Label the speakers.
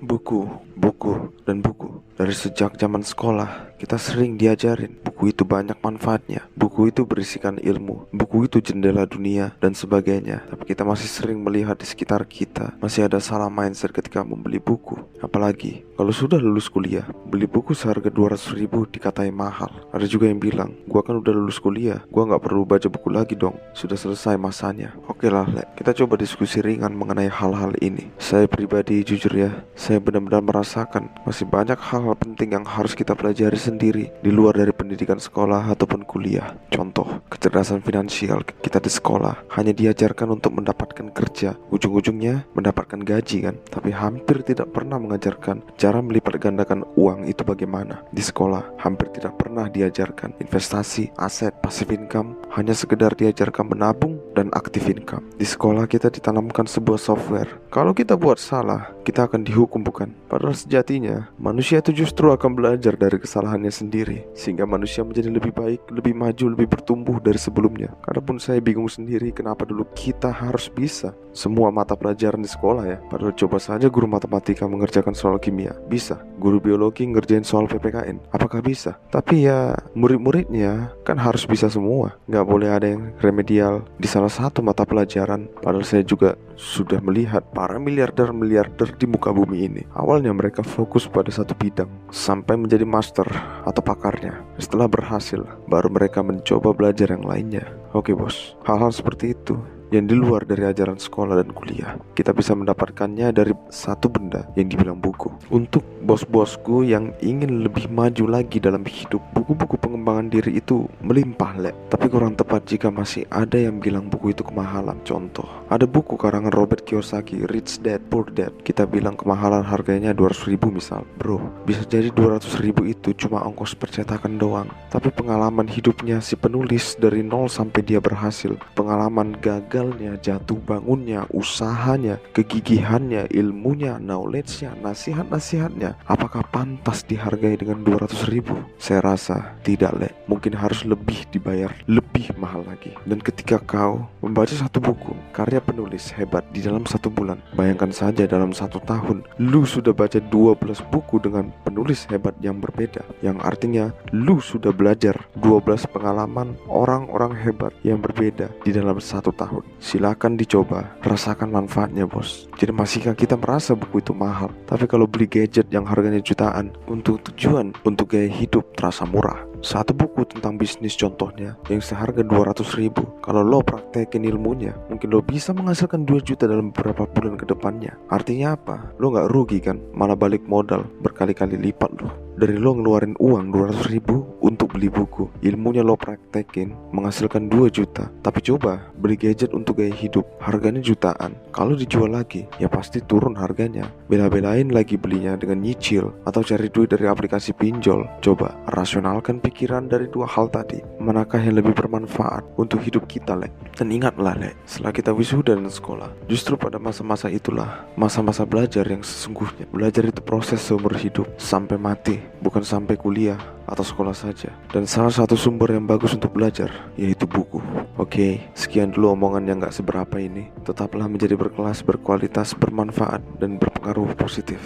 Speaker 1: Buku, buku, dan buku. Dari sejak zaman sekolah, kita sering diajarin buku itu banyak manfaatnya. Buku itu berisikan ilmu, buku itu jendela dunia, dan sebagainya. Tapi kita masih sering melihat di sekitar kita masih ada salah mindset ketika membeli buku. Apalagi kalau sudah lulus kuliah, beli buku seharga 200.000 dikatai mahal. Ada juga yang bilang, gua kan udah lulus kuliah, gua gak perlu baca buku lagi dong, sudah selesai masanya. Oke lah, kita coba diskusi ringan mengenai hal-hal ini. Saya pribadi jujur ya, saya benar-benar merasakan masih banyak hal-hal penting yang harus kita pelajari sendiri di luar dari pendidikan sekolah ataupun kuliah. Contoh, kecerdasan finansial kita di sekolah hanya diajarkan untuk mendapatkan kerja, ujung-ujungnya mendapatkan gaji kan, tapi hampir tidak pernah mengajarkan cara melipat gandakan uang itu bagaimana. Di sekolah hampir tidak pernah diajarkan investasi, aset, passive income, hanya sekedar diajarkan menabung dan active income. Di sekolah kita ditanamkan sebuah software. Kalau kita buat salah, kita akan dihukum bukan? Padahal sejatinya, manusia itu justru akan belajar dari kesalahannya sendiri, sehingga manusia menjadi lebih baik, lebih maju, lebih bertumbuh dari sebelumnya. Kadang saya bingung sendiri kenapa dulu kita harus bisa semua mata pelajaran di sekolah ya. Padahal coba saja guru matematika mengerjakan soal kimia, bisa. Guru biologi ngerjain soal PPKN, apakah bisa? Tapi ya murid-muridnya kan harus bisa semua. Nggak boleh ada yang remedial di salah satu mata pelajaran. Padahal saya juga sudah melihat para miliarder di muka bumi ini. Awalnya mereka fokus pada satu bidang sampai menjadi master atau pakarnya. Setelah berhasil, baru mereka mencoba belajar yang lainnya. Oke bos, hal-hal seperti itu yang di luar dari ajaran sekolah dan kuliah, kita bisa mendapatkannya dari satu benda yang dibilang buku. Untuk bos-bosku yang ingin lebih maju lagi dalam hidup, buku-buku pengembangan diri itu melimpah tapi kurang tepat jika masih ada yang bilang buku itu kemahalan. Contoh, ada buku karangan Robert Kiyosaki, Rich Dad Poor Dad, kita bilang kemahalan harganya 200.000 misal. Bro, bisa jadi 200.000 itu cuma ongkos percetakan doang, tapi pengalaman hidupnya si penulis dari nol sampai dia berhasil, pengalaman gagalnya, jatuh bangunnya, usahanya, kegigihannya, ilmunya, knowledge-nya, nasihat-nasihatnya, apakah pantas dihargai dengan 200.000? Saya rasa tidak mungkin harus lebih dibayar, lebih mahal lagi. Dan ketika kau membaca satu buku karya penulis hebat di dalam 1 bulan, bayangkan saja dalam 1 tahun lu sudah baca 12 buku dengan penulis hebat yang berbeda, yang artinya lu sudah belajar 12 pengalaman orang-orang hebat yang berbeda di dalam 1 tahun. Silakan dicoba, rasakan manfaatnya bos. Jadi masihkah kita merasa buku itu mahal? Tapi kalau beli gadget yang harganya jutaan untuk tujuan untuk gaya hidup terasa murah. Satu buku tentang bisnis contohnya yang seharga 200.000, kalau lo praktekin ilmunya, mungkin lo bisa menghasilkan 2 juta dalam beberapa bulan ke depannya. Artinya apa? Lo gak rugi kan? Malah balik modal berkali-kali lipat lo. Dari lo ngeluarin uang 200.000 untuk beli buku, ilmunya lo praktekin menghasilkan 2 juta. Tapi coba beli gadget untuk gaya hidup, harganya jutaan. Kalau dijual lagi, ya pasti turun harganya. Bela-belain lagi belinya dengan nyicil atau cari duit dari aplikasi pinjol. Coba rasionalkan pikiran dari 2 hal tadi. Manakah yang lebih bermanfaat untuk hidup kita Dan ingatlah setelah kita wisuda dan sekolah, justru pada masa-masa itulah masa-masa belajar yang sesungguhnya. Belajar itu proses seumur hidup sampai mati, bukan sampai kuliah atau sekolah saja. Dan salah satu sumber yang bagus untuk belajar yaitu buku. Oke, sekian dulu omongan yang gak seberapa ini. Tetaplah menjadi berkelas, berkualitas, bermanfaat, dan berpengaruh positif.